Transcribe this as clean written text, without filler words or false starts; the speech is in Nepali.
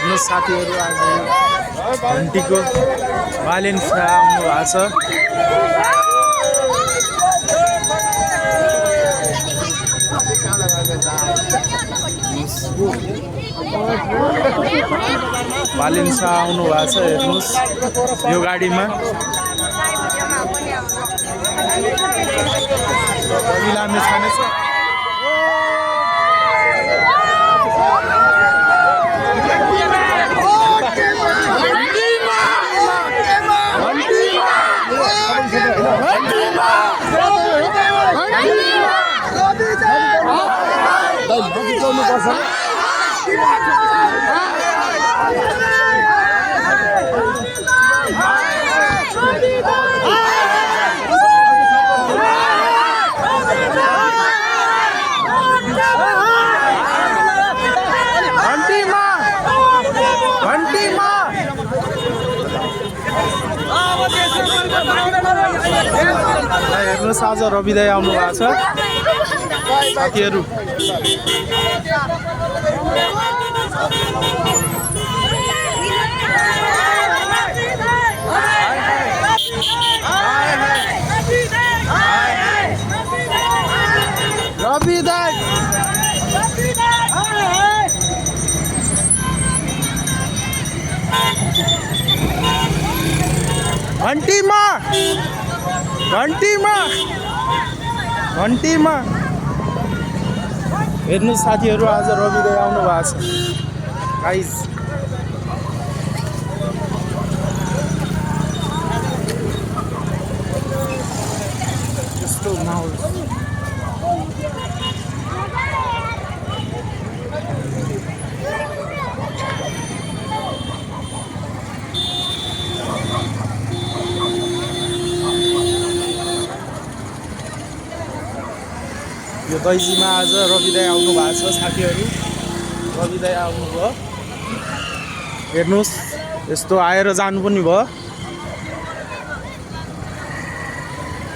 हेर्नुहोस् साथीहरू आज घन्टीको बालेन्सा आउनु भएको छ। बालेन्सा आउनु भएको छ हेर्नुहोस् यो गाडीमा। लाने छाने छ। हेर्नुहोस् आज रवि दाइ आउनु भएको छ साथीहरू। रवि दाइ घन्टीमा घन्टीमा घन्टीमा हेर्नुहोस् साथीहरू आज रवि दाइ आउनु भएको छ गाइस। यस्तो माहौल यो दैजीमा आज रवि दाइ आउनु भएको छ साथीहरू। रवि दाइ आउनुभयो हेर्नुहोस् यस्तो आएर जानु पनि भयो।